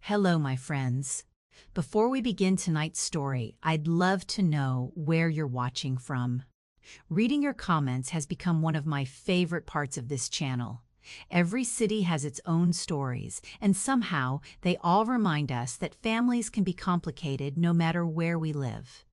Hello, my friends. Before we begin tonight's story, I'd love to know where you're watching from. Reading your comments has become one of my favorite parts of this channel. Every city has its own stories, and somehow they all remind us that families can be complicated no matter where we live.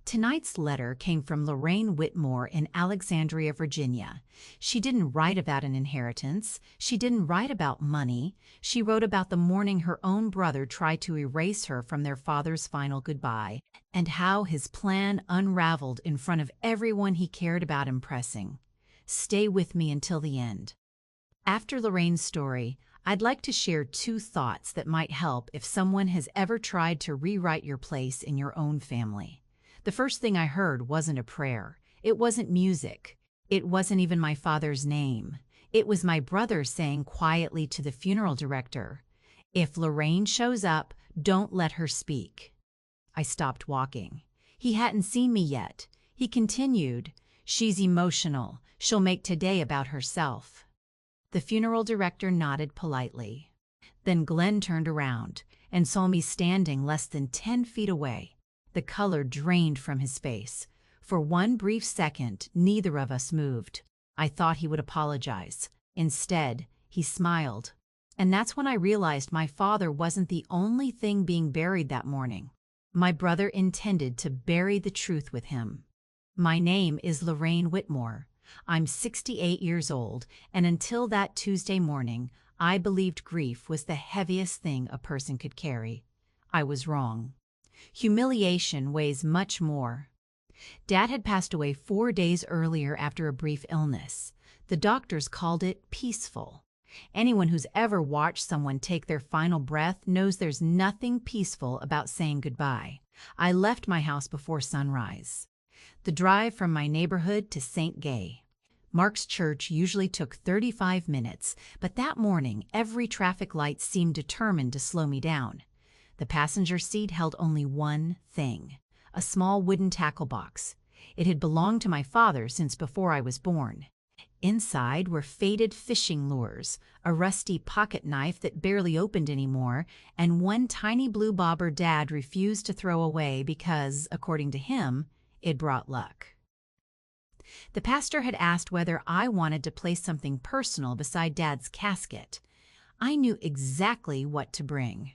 Tonight's letter came from Lorraine Whitmore in Alexandria, Virginia. She didn't write about an inheritance. She didn't write about money. She wrote about the morning her own brother tried to erase her from their father's final goodbye, and how his plan unraveled in front of everyone he cared about impressing. Stay with me until the end. After Lorraine's story, I'd like to share two thoughts that might help if someone has ever tried to rewrite your place in your own family. The first thing I heard wasn't a prayer. It wasn't music. It wasn't even my father's name. It was my brother saying quietly to the funeral director, "If Lorraine shows up, don't let her speak." I stopped walking. He hadn't seen me yet. He continued, "She's emotional. She'll make today about herself." The funeral director nodded politely. Then Glenn turned around and saw me standing less than 10 feet away. The color drained from his face. For one brief second, neither of us moved. I thought he would apologize. Instead, he smiled. And that's when I realized my father wasn't the only thing being buried that morning. My brother intended to bury the truth with him. My name is Lorraine Whitmore. I'm 68 years old, and until that Tuesday morning, I believed grief was the heaviest thing a person could carry. I was wrong. Humiliation weighs much more. Dad had passed away 4 days earlier after a brief illness. The doctors called it peaceful. Anyone who's ever watched someone take their final breath knows there's nothing peaceful about saying goodbye. I left my house before sunrise. The drive from my neighborhood to St. Gay. Mark's church usually took 35 minutes, but that morning every traffic light seemed determined to slow me down. The passenger seat held only one thing, a small wooden tackle box. It had belonged to my father since before I was born. Inside were faded fishing lures, a rusty pocket knife that barely opened anymore, and one tiny blue bobber Dad refused to throw away because, according to him, it brought luck. The pastor had asked whether I wanted to place something personal beside Dad's casket. I knew exactly what to bring.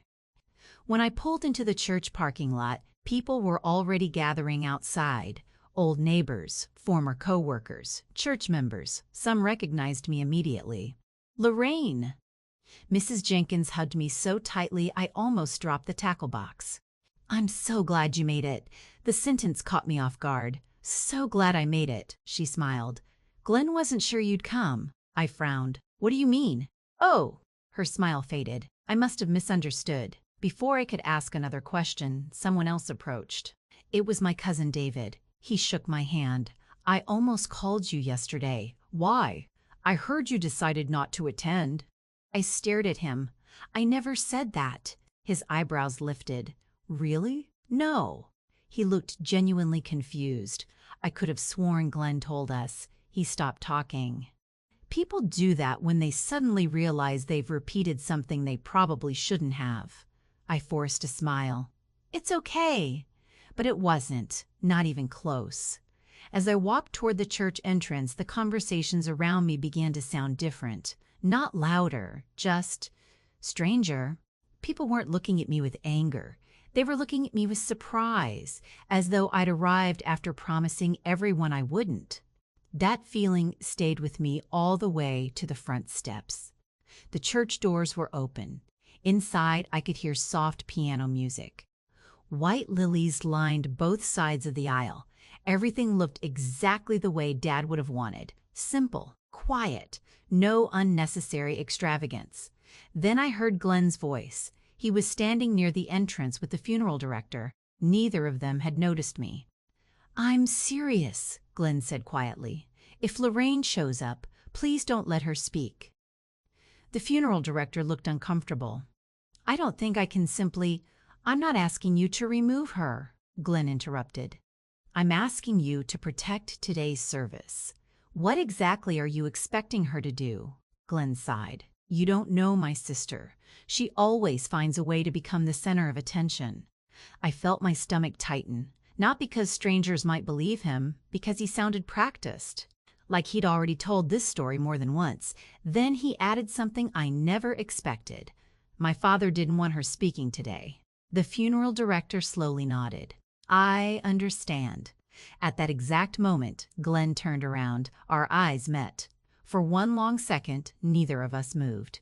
When I pulled into the church parking lot, people were already gathering outside. Old neighbors, former co-workers, church members. Some recognized me immediately. "Lorraine!" Mrs. Jenkins hugged me so tightly I almost dropped the tackle box. "I'm so glad you made it." The sentence caught me off guard. "So glad I made it," she smiled. "Glenn wasn't sure you'd come." I frowned. "What do you mean?" "Oh!" Her smile faded. I must have misunderstood. Before I could ask another question, someone else approached. It was my cousin David. He shook my hand. "I almost called you yesterday." "Why?" "I heard you decided not to attend." I stared at him. "I never said that." His eyebrows lifted. "Really?" "No." He looked genuinely confused. I could have sworn Glenn told us. He stopped talking. People do that when they suddenly realize they've repeated something they probably shouldn't have. I forced a smile. "It's okay." But it wasn't, not even close. As I walked toward the church entrance, the conversations around me began to sound different. Not louder, just stranger. People weren't looking at me with anger. They were looking at me with surprise, as though I'd arrived after promising everyone I wouldn't. That feeling stayed with me all the way to the front steps. The church doors were open. Inside, I could hear soft piano music. White lilies lined both sides of the aisle. Everything looked exactly the way Dad would have wanted. Simple, quiet, no unnecessary extravagance. Then I heard Glenn's voice. He was standing near the entrance with the funeral director. Neither of them had noticed me. "I'm serious," Glenn said quietly. "If Lorraine shows up, please don't let her speak." The funeral director looked uncomfortable. "I don't think I can simply—" "I'm not asking you to remove her," Glenn interrupted. "I'm asking you to protect today's service." "What exactly are you expecting her to do?" Glenn sighed. You don't know my sister. She always finds a way to become the center of attention. I felt my stomach tighten, not because strangers might believe him, because he sounded practiced, like he'd already told this story more than once. Then he added something I never expected. My father didn't want her speaking today. The funeral director slowly nodded. I understand. At that exact moment, Glenn turned around. Our eyes met. For one long second, neither of us moved.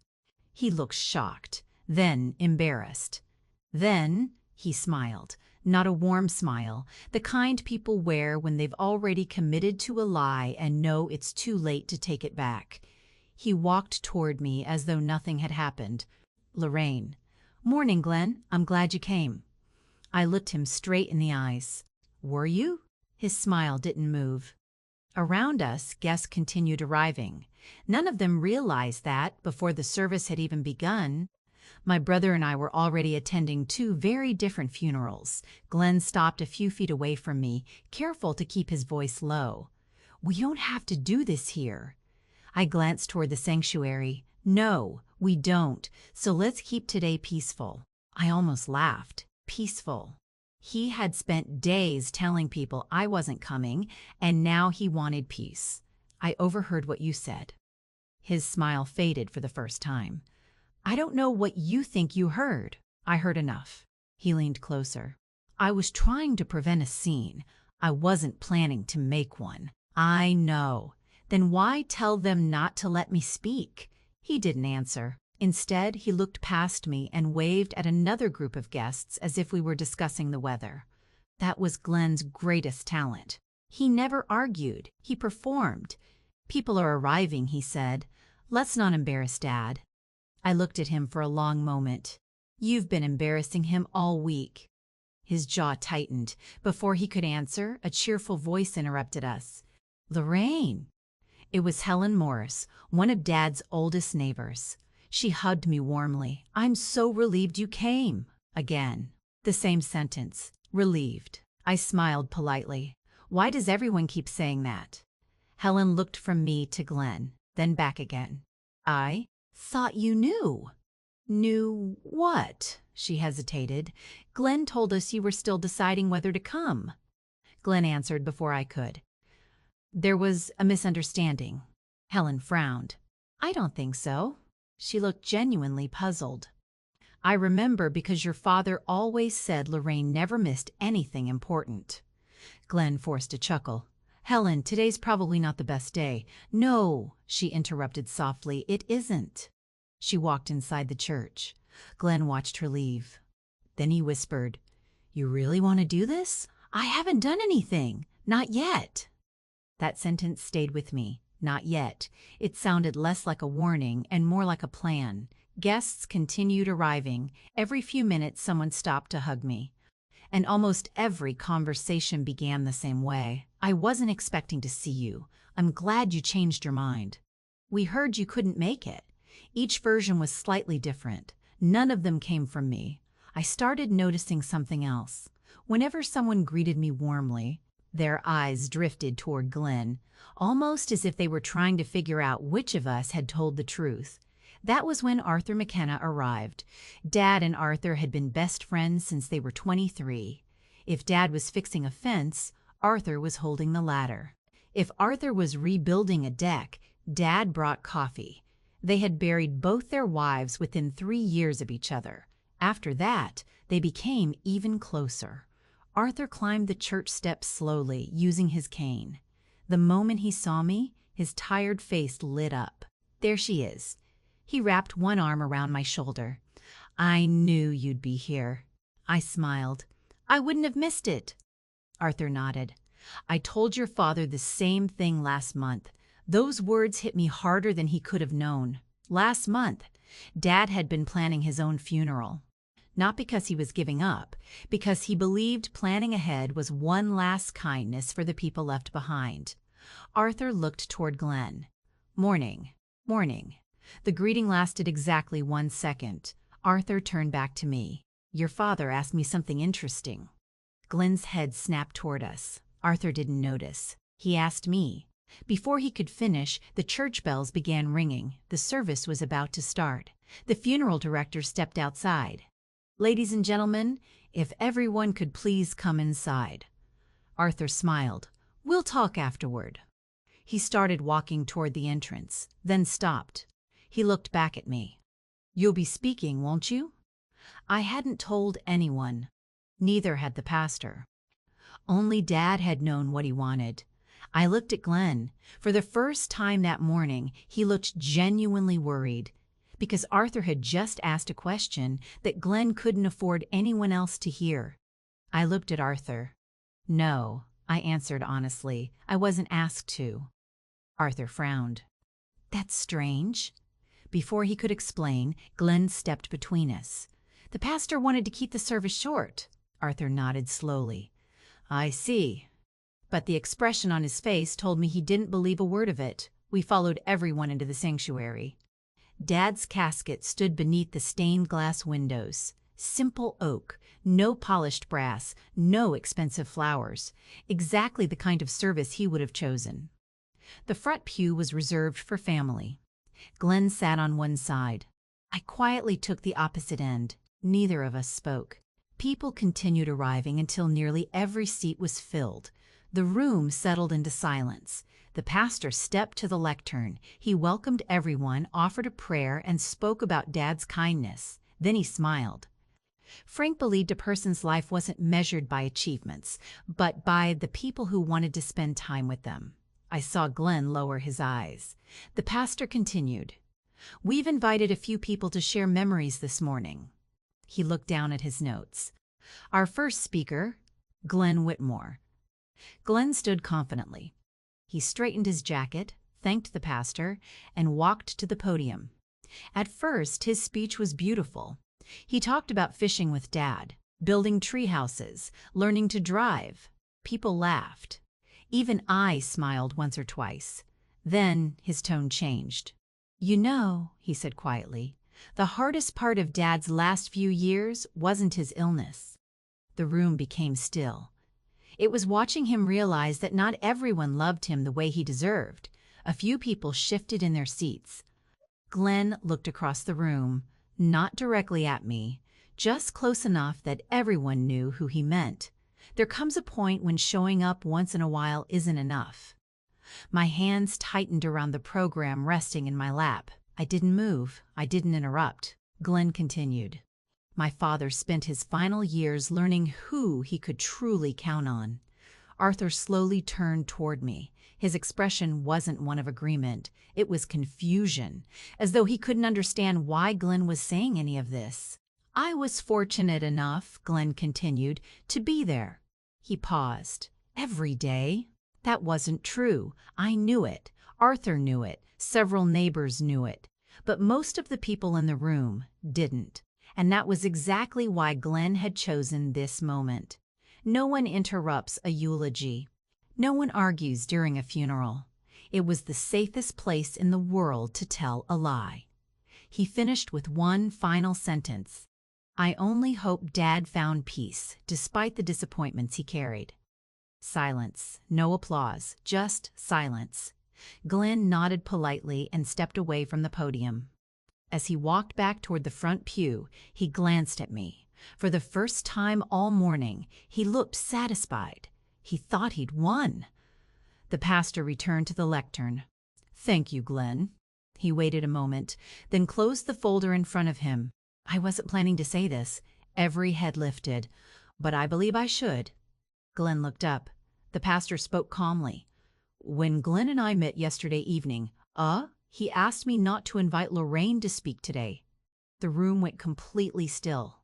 He looked shocked, then embarrassed. Then he smiled. Not a warm smile, the kind people wear when they've already committed to a lie and know it's too late to take it back. He walked toward me as though nothing had happened. Lorraine. Morning, Glenn. I'm glad you came. I looked him straight in the eyes. Were you? His smile didn't move. Around us, guests continued arriving. None of them realized that, before the service had even begun, my brother and I were already attending two very different funerals. Glenn stopped a few feet away from me, careful to keep his voice low. We don't have to do this here. I glanced toward the sanctuary. No, we don't, so let's keep today peaceful. I almost laughed. Peaceful. He had spent days telling people I wasn't coming, and now he wanted peace. I overheard what you said. His smile faded for the first time. I don't know what you think you heard. I heard enough. He leaned closer. I was trying to prevent a scene. I wasn't planning to make one. I know. Then why tell them not to let me speak? He didn't answer. Instead, he looked past me and waved at another group of guests as if we were discussing the weather. That was Glenn's greatest talent. He never argued. He performed. People are arriving, he said. Let's not embarrass Dad. I looked at him for a long moment. You've been embarrassing him all week. His jaw tightened. Before he could answer, a cheerful voice interrupted us. Lorraine. It was Helen Morris, one of Dad's oldest neighbors. She hugged me warmly. I'm so relieved you came. Again. The same sentence. Relieved. I smiled politely. Why does everyone keep saying that? Helen looked from me to Glenn, then back again. I thought you knew. Knew what? She hesitated. Glenn told us you were still deciding whether to come. Glenn answered before I could. There was a misunderstanding. Helen frowned. I don't think so. She looked genuinely puzzled. I remember because your father always said Lorraine never missed anything important. Glenn forced a chuckle. Helen, today's probably not the best day. No, she interrupted softly, it isn't. She walked inside the church. Glenn watched her leave. Then he whispered, You really want to do this? I haven't done anything. Not yet. That sentence stayed with me. Not yet. It sounded less like a warning and more like a plan. Guests continued arriving. Every few minutes someone stopped to hug me. And almost every conversation began the same way. I wasn't expecting to see you. I'm glad you changed your mind. We heard you couldn't make it. Each version was slightly different. None of them came from me. I started noticing something else. Whenever someone greeted me warmly, their eyes drifted toward Glenn, almost as if they were trying to figure out which of us had told the truth. That was when Arthur McKenna arrived. Dad and Arthur had been best friends since they were 23. If Dad was fixing a fence, Arthur was holding the ladder. If Arthur was rebuilding a deck, Dad brought coffee. They had buried both their wives within 3 years of each other. After that, they became even closer. Arthur climbed the church steps slowly, using his cane. The moment he saw me, his tired face lit up. There she is. He wrapped one arm around my shoulder. I knew you'd be here. I smiled. I wouldn't have missed it. Arthur nodded. I told your father the same thing last month. Those words hit me harder than he could have known. Last month, Dad had been planning his own funeral. Not because he was giving up, because he believed planning ahead was one last kindness for the people left behind. Arthur looked toward Glenn. Morning. Morning. The greeting lasted exactly 1 second. Arthur turned back to me. Your father asked me something interesting. Glenn's head snapped toward us. Arthur didn't notice. He asked me. Before he could finish, the church bells began ringing. The service was about to start. The funeral director stepped outside. "Ladies and gentlemen, if everyone could please come inside." Arthur smiled. "We'll talk afterward." He started walking toward the entrance, then stopped. He looked back at me. "You'll be speaking, won't you?" I hadn't told anyone. Neither had the pastor. Only Dad had known what he wanted. I looked at Glenn. For the first time that morning, he looked genuinely worried, because Arthur had just asked a question that Glenn couldn't afford anyone else to hear. I looked at Arthur. "No," I answered honestly. "I wasn't asked to." Arthur frowned. "That's strange." Before he could explain, Glenn stepped between us. "The pastor wanted to keep the service short." Arthur nodded slowly. "I see." But the expression on his face told me he didn't believe a word of it. We followed everyone into the sanctuary. Dad's casket stood beneath the stained glass windows. Simple oak, no polished brass, no expensive flowers. Exactly the kind of service he would have chosen. The front pew was reserved for family. Glenn sat on one side. I quietly took the opposite end. Neither of us spoke. People continued arriving until nearly every seat was filled. The room settled into silence. The pastor stepped to the lectern. He welcomed everyone, offered a prayer, and spoke about Dad's kindness. Then he smiled. Frank believed a person's life wasn't measured by achievements, but by the people who wanted to spend time with them. I saw Glenn lower his eyes. The pastor continued. "We've invited a few people to share memories this morning." He looked down at his notes. "Our first speaker, Lorraine Whitmore." Glenn stood confidently. He straightened his jacket, thanked the pastor, and walked to the podium. At first, his speech was beautiful. He talked about fishing with Dad, building tree houses, learning to drive. People laughed. Even I smiled once or twice. Then his tone changed. "You know," he said quietly, "the hardest part of Dad's last few years wasn't his illness." The room became still. It was watching him realize that not everyone loved him the way he deserved. A few people shifted in their seats. Glenn looked across the room, not directly at me, just close enough that everyone knew who he meant. There comes a point when showing up once in a while isn't enough. My hands tightened around the program resting in my lap. I didn't move. I didn't interrupt. Glenn continued. "My father spent his final years learning who he could truly count on." Arthur slowly turned toward me. His expression wasn't one of agreement. It was confusion, as though he couldn't understand why Glenn was saying any of this. "I was fortunate enough," Glenn continued, "to be there." He paused. "Every day?" That wasn't true. I knew it. Arthur knew it. Several neighbors knew it. But most of the people in the room didn't. And that was exactly why Glenn had chosen this moment. No one interrupts a eulogy. No one argues during a funeral. It was the safest place in the world to tell a lie. He finished with one final sentence. "I only hope Dad found peace, despite the disappointments he carried." Silence. No applause. Just silence. Glenn nodded politely and stepped away from the podium. As he walked back toward the front pew, he glanced at me. For the first time all morning, he looked satisfied. He thought he'd won. The pastor returned to the lectern. "Thank you, Glenn." He waited a moment, then closed the folder in front of him. I wasn't planning to say this. Every head lifted. But I believe I should. Glenn looked up. The pastor spoke calmly. "When Glenn and I met yesterday evening, he asked me not to invite Lorraine to speak today." The room went completely still.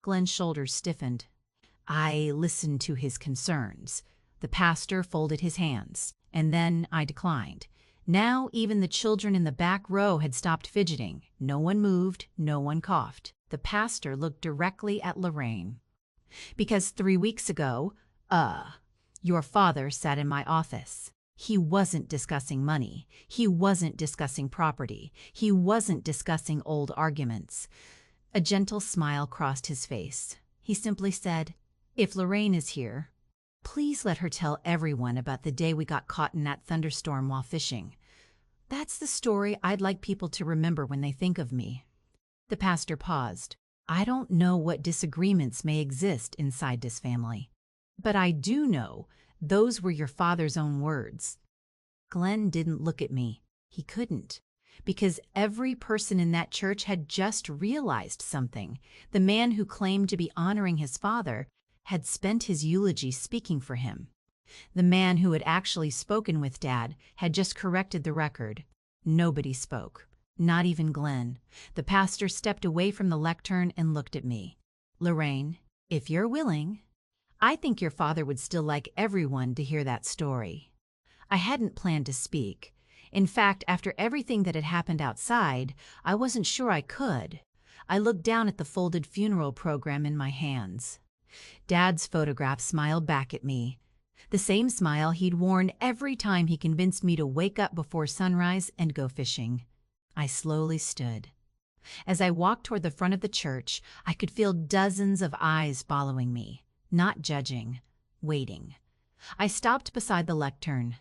Glenn's shoulders stiffened. I listened to his concerns. The pastor folded his hands, and then I declined. Now even the children in the back row had stopped fidgeting. No one moved, no one coughed. The pastor looked directly at Lorraine. "Because 3 weeks ago, your father sat in my office. He wasn't discussing money. He wasn't discussing property. He wasn't discussing old arguments." A gentle smile crossed his face. He simply said, "If Lorraine is here, Please let her tell everyone about the day we got caught in that thunderstorm while fishing. That's the story I'd like people to remember when they think of me." The pastor paused. "I don't know what disagreements may exist inside this family, but I do know those were your father's own words." Glenn didn't look at me. He couldn't, because every person in that church had just realized something. The man who claimed to be honoring his father had spent his eulogy speaking for him. The man who had actually spoken with Dad had just corrected the record. Nobody spoke, not even Glenn. The pastor stepped away from the lectern and looked at me. "Lorraine, if you're willing, I think your father would still like everyone to hear that story." I hadn't planned to speak. In fact, after everything that had happened outside, I wasn't sure I could. I looked down at the folded funeral program in my hands. Dad's photograph smiled back at me, the same smile he'd worn every time he convinced me to wake up before sunrise and go fishing. I slowly stood. As I walked toward the front of the church, I could feel dozens of eyes following me, not judging, waiting. I stopped beside the lectern.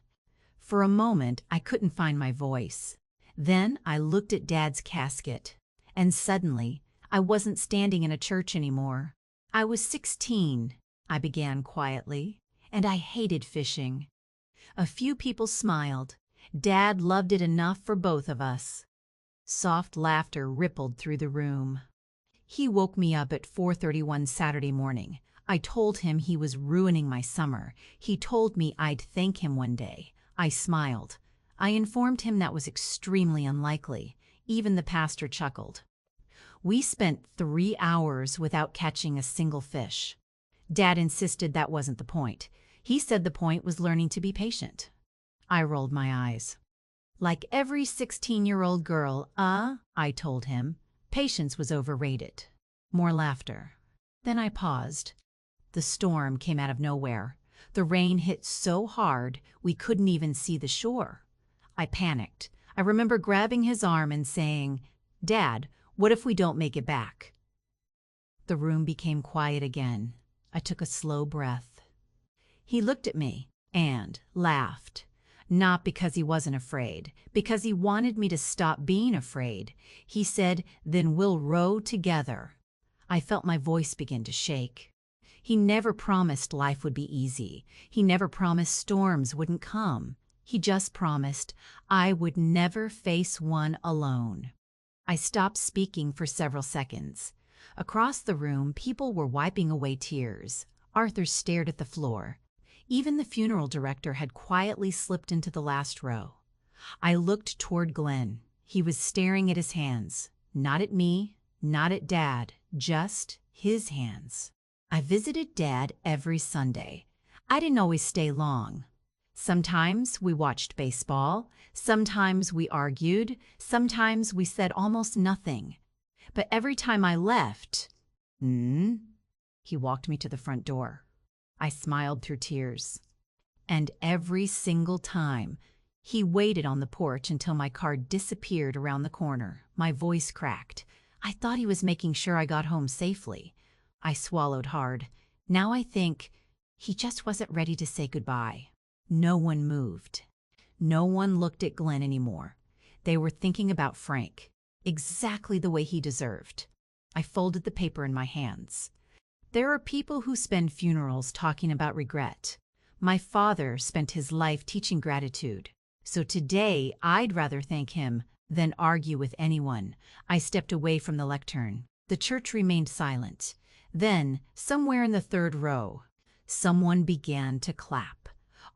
For a moment, I couldn't find my voice. Then I looked at Dad's casket, and suddenly, I wasn't standing in a church anymore. "I was 16, I began quietly, "and I hated fishing." A few people smiled. Dad loved it enough for both of us. Soft laughter rippled through the room. He woke me up at 4:31 Saturday morning. I told him he was ruining my summer. He told me I'd thank him one day. I smiled. I informed him that was extremely unlikely. Even the pastor chuckled. We spent 3 hours without catching a single fish. Dad insisted that wasn't the point. He said the point was learning to be patient. I rolled my eyes. "Like every 16-year-old girl, I told him. Patience was overrated." More laughter. Then I paused. The storm came out of nowhere. The rain hit so hard we couldn't even see the shore. I panicked. I remember grabbing his arm and saying, "Dad, what if we don't make it back?" The room became quiet again. I took a slow breath. He looked at me and laughed. Not because he wasn't afraid, because he wanted me to stop being afraid. He said, "Then we'll row together." I felt my voice begin to shake. He never promised life would be easy. He never promised storms wouldn't come. He just promised I would never face one alone. I stopped speaking for several seconds. Across the room, people were wiping away tears. Arthur stared at the floor. Even the funeral director had quietly slipped into the last row. I looked toward Glenn. He was staring at his hands. Not at me, not at Dad, just his hands. I visited Dad every Sunday. I didn't always stay long. Sometimes we watched baseball, sometimes we argued, sometimes we said almost nothing. But every time I left, he walked me to the front door. I smiled through tears. And every single time, he waited on the porch until my car disappeared around the corner. My voice cracked. I thought he was making sure I got home safely. I swallowed hard. Now I think he just wasn't ready to say goodbye. No one moved. No one looked at Glenn anymore. They were thinking about Frank, exactly the way he deserved. I folded the paper in my hands. There are people who spend funerals talking about regret. My father spent his life teaching gratitude. So today, I'd rather thank him than argue with anyone. I stepped away from the lectern. The church remained silent. Then, somewhere in the third row, someone began to clap.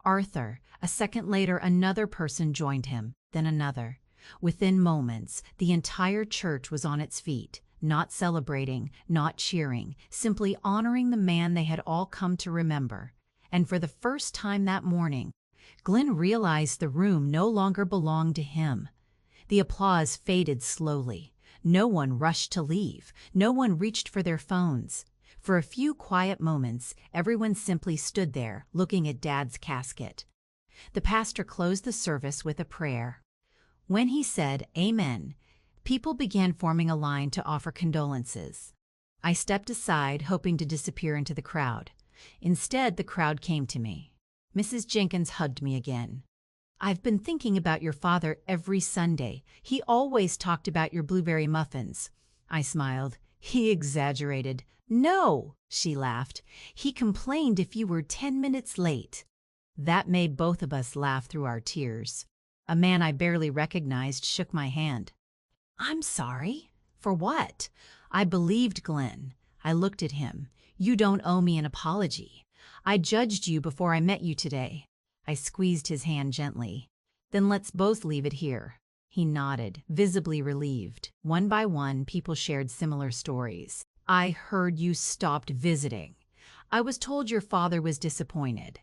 Arthur. A second later, another person joined him, then another. Within moments, the entire church was on its feet, not celebrating, not cheering, simply honoring the man they had all come to remember. And for the first time that morning, Glenn realized the room no longer belonged to him. The applause faded slowly. No one rushed to leave. No one reached for their phones. For a few quiet moments, everyone simply stood there, looking at Dad's casket. The pastor closed the service with a prayer. When he said, "Amen," people began forming a line to offer condolences. I stepped aside, hoping to disappear into the crowd. Instead, the crowd came to me. Mrs. Jenkins hugged me again. "I've been thinking about your father every Sunday. He always talked about your blueberry muffins." I smiled. "He exaggerated." "No," she laughed. "He complained if you were 10 minutes late." That made both of us laugh through our tears. A man I barely recognized shook my hand. "I'm sorry." "For what?" I believed Glenn. I looked at him. "You don't owe me an apology. I judged you before I met you today." I squeezed his hand gently. "Then let's both leave it here." He nodded, visibly relieved. One by one, people shared similar stories. "I heard you stopped visiting. I was told your father was disappointed.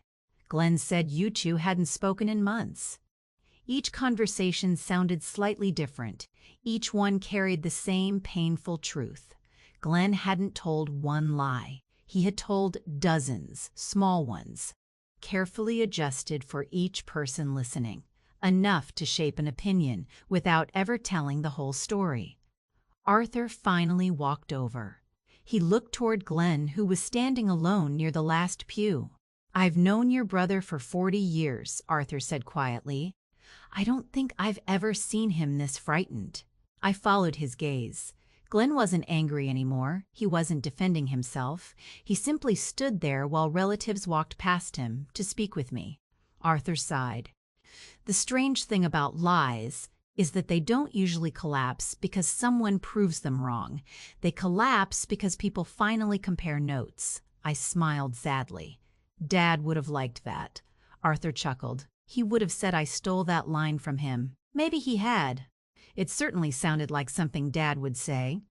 Glenn said you two hadn't spoken in months." Each conversation sounded slightly different. Each one carried the same painful truth. Glenn hadn't told one lie. He had told dozens, small ones, carefully adjusted for each person listening, enough to shape an opinion without ever telling the whole story. Arthur finally walked over. He looked toward Glenn, who was standing alone near the last pew. "I've known your brother for 40 years, Arthur said quietly. "I don't think I've ever seen him this frightened." I followed his gaze. Glenn wasn't angry anymore. He wasn't defending himself. He simply stood there while relatives walked past him to speak with me. Arthur sighed. "The strange thing about lies is that they don't usually collapse because someone proves them wrong. They collapse because people finally compare notes." I smiled sadly. "Dad would have liked that." Arthur chuckled. "He would have said I stole that line from him." Maybe he had. It certainly sounded like something Dad would say.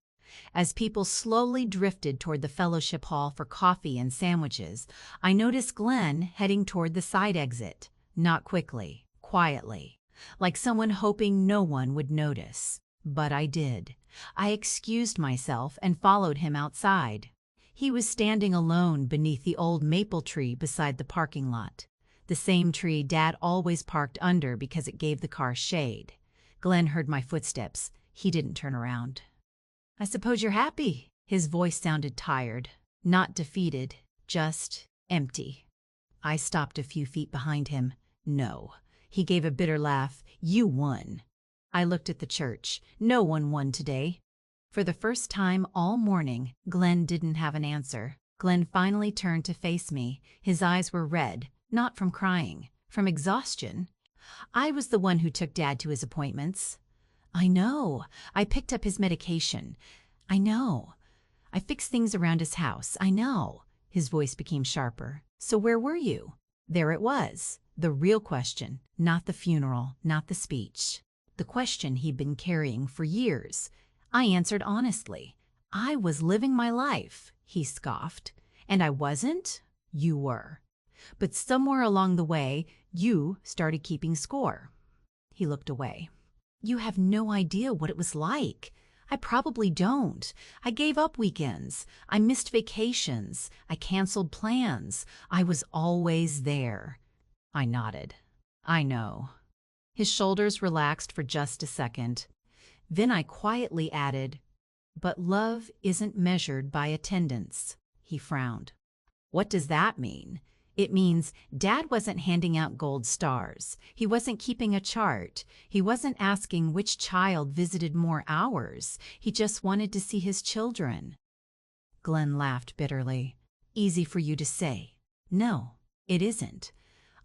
As people slowly drifted toward the fellowship hall for coffee and sandwiches, I noticed Glenn heading toward the side exit. Not quickly, quietly, like someone hoping no one would notice. But I did. I excused myself and followed him outside. He was standing alone beneath the old maple tree beside the parking lot. The same tree Dad always parked under because it gave the car shade. Glenn heard my footsteps. He didn't turn around. "I suppose you're happy." His voice sounded tired, not defeated, just empty. I stopped a few feet behind him. "No." He gave a bitter laugh. "You won." I looked at the church. No one won today. For the first time all morning, Glenn didn't have an answer. Glenn finally turned to face me. His eyes were red, not from crying, from exhaustion. "I was the one who took Dad to his appointments." "I know. I picked up his medication." "I know. I fixed things around his house." "I know." His voice became sharper. "So where were you?" There it was. The real question. Not the funeral, not the speech. The question he'd been carrying for years. I answered honestly. "I was living my life." He scoffed. "And I wasn't?" "You were. But somewhere along the way, you started keeping score." He looked away. "You have no idea what it was like." "I probably don't. I gave up weekends. I missed vacations. I canceled plans. I was always there." I nodded. "I know." His shoulders relaxed for just a second. Then I quietly added, "But love isn't measured by attendance." He frowned. "What does that mean?" "It means Dad wasn't handing out gold stars. He wasn't keeping a chart. He wasn't asking which child visited more hours. He just wanted to see his children." Glenn laughed bitterly. "Easy for you to say." "No, it isn't."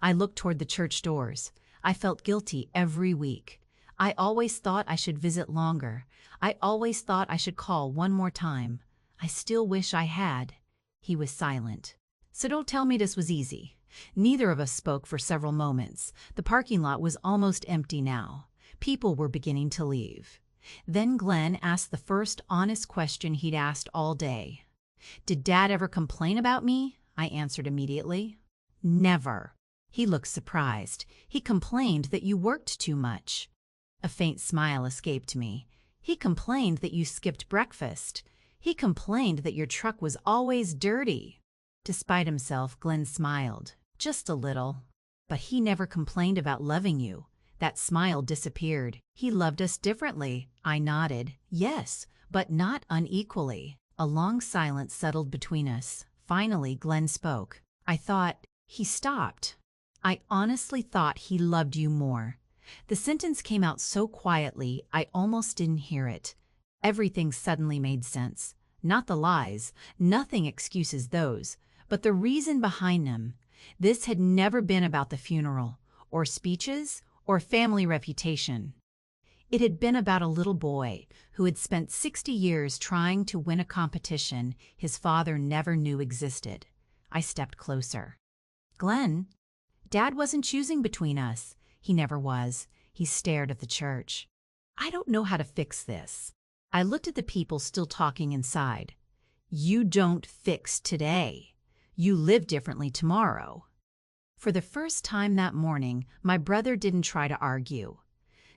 I looked toward the church doors. I felt guilty every week. I always thought I should visit longer. I always thought I should call one more time. I still wish I had. He was silent. "So don't tell me this was easy." Neither of us spoke for several moments. The parking lot was almost empty now. People were beginning to leave. Then Glenn asked the first honest question he'd asked all day. "Did Dad ever complain about me?" I answered immediately. "Never." He looked surprised. "He complained that you worked too much." A faint smile escaped me. "He complained that you skipped breakfast. He complained that your truck was always dirty." Despite himself, Glenn smiled. "Just a little." "But he never complained about loving you." That smile disappeared. "He loved us differently." I nodded. "Yes, but not unequally." A long silence settled between us. Finally, Glenn spoke. I thought he stopped. I honestly thought he loved you more. The sentence came out so quietly, I almost didn't hear it. Everything suddenly made sense. Not the lies, nothing excuses those, but the reason behind them. This had never been about the funeral, or speeches, or family reputation. It had been about a little boy who had spent 60 years trying to win a competition his father never knew existed. I stepped closer. Glenn, Dad wasn't choosing between us. He never was. He stared at the church. I don't know how to fix this. I looked at the people still talking inside. You don't fix today. You live differently tomorrow. For the first time that morning, my brother didn't try to argue.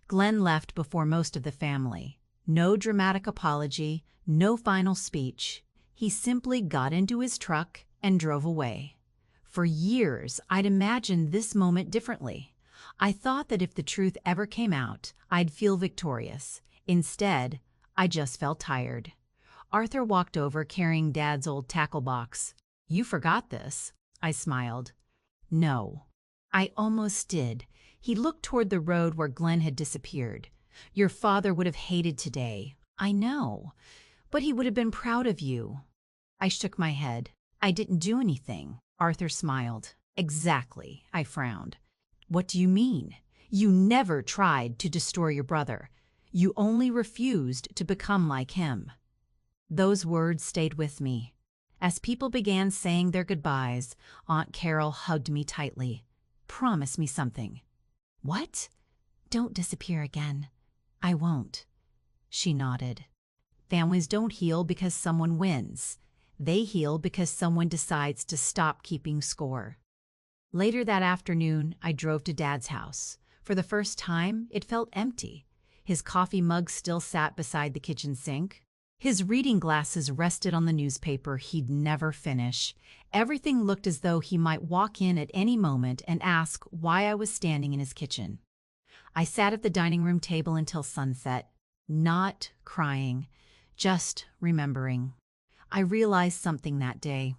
Glenn left before most of the family. No dramatic apology, no final speech. He simply got into his truck and drove away. For years, I'd imagined this moment differently. I thought that if the truth ever came out, I'd feel victorious. Instead, I just felt tired. Arthur walked over carrying Dad's old tackle box. You forgot this, I smiled. No. I almost did. He looked toward the road where Glenn had disappeared. Your father would have hated today. I know. But he would have been proud of you. I shook my head. I didn't do anything. Arthur smiled. Exactly, I frowned. What do you mean? You never tried to destroy your brother. You only refused to become like him. Those words stayed with me. As people began saying their goodbyes, Aunt Carol hugged me tightly. Promise me something. What? Don't disappear again. I won't. She nodded. Families don't heal because someone wins. They heal because someone decides to stop keeping score. Later that afternoon, I drove to Dad's house. For the first time, it felt empty. His coffee mug still sat beside the kitchen sink. His reading glasses rested on the newspaper he'd never finish. Everything looked as though he might walk in at any moment and ask why I was standing in his kitchen. I sat at the dining room table until sunset, not crying, just remembering. I realized something that day.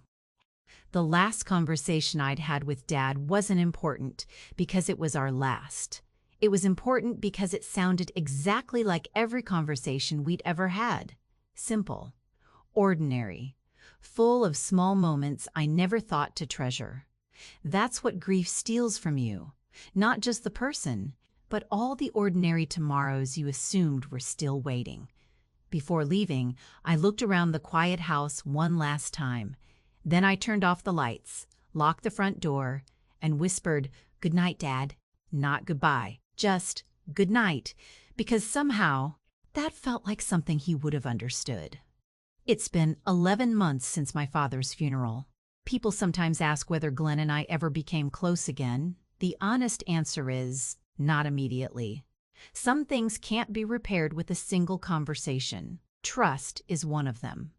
The last conversation I'd had with Dad wasn't important because it was our last. It was important because it sounded exactly like every conversation we'd ever had. Simple, ordinary, full of small moments I never thought to treasure. That's what grief steals from you. Not just the person, but all the ordinary tomorrows you assumed were still waiting. Before leaving, I looked around the quiet house one last time. Then I turned off the lights, locked the front door, and whispered, "Good night, Dad." Not goodbye, just good night, because somehow that felt like something he would have understood. It's been 11 months since my father's funeral. People sometimes ask whether Glenn and I ever became close again. The honest answer is, not immediately. Some things can't be repaired with a single conversation. Trust is one of them.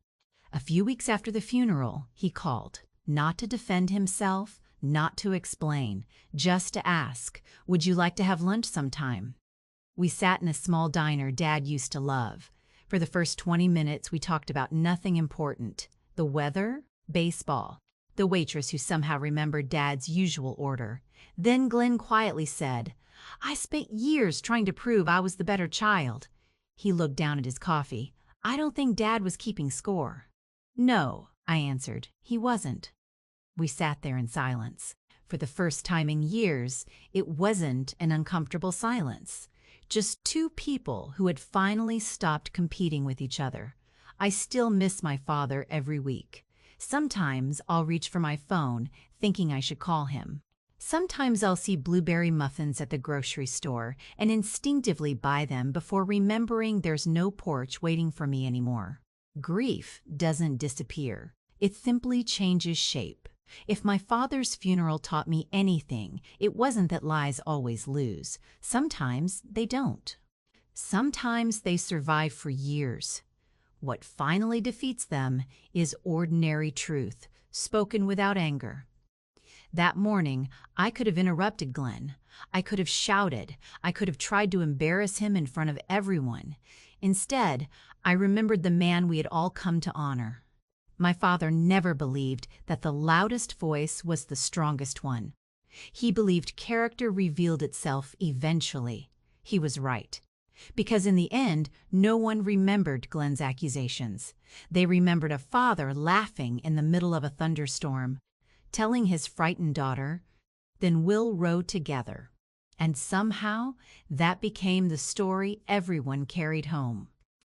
A few weeks after the funeral, he called, not to defend himself, not to explain, just to ask, would you like to have lunch sometime? We sat in a small diner Dad used to love. For the first 20 minutes, we talked about nothing important. The weather, baseball, the waitress who somehow remembered Dad's usual order. Then Glenn quietly said, I spent years trying to prove I was the better child. He looked down at his coffee. I don't think Dad was keeping score. No, I answered, he wasn't. We sat there in silence. For the first time in years, it wasn't an uncomfortable silence. Just two people who had finally stopped competing with each other. I still miss my father every week. Sometimes I'll reach for my phone, thinking I should call him. Sometimes I'll see blueberry muffins at the grocery store and instinctively buy them before remembering there's no porch waiting for me anymore. Grief doesn't disappear. It simply changes shape. If my father's funeral taught me anything, it wasn't that lies always lose. Sometimes they don't. Sometimes they survive for years. What finally defeats them is ordinary truth, spoken without anger. That morning, I could have interrupted Glenn. I could have shouted. I could have tried to embarrass him in front of everyone. Instead, I remembered the man we had all come to honor. My father never believed that the loudest voice was the strongest one. He believed character revealed itself eventually. He was right. Because in the end, no one remembered Glenn's accusations. They remembered a father laughing in the middle of a thunderstorm, telling his frightened daughter, "Then we'll row together." And somehow, that became the story everyone carried home.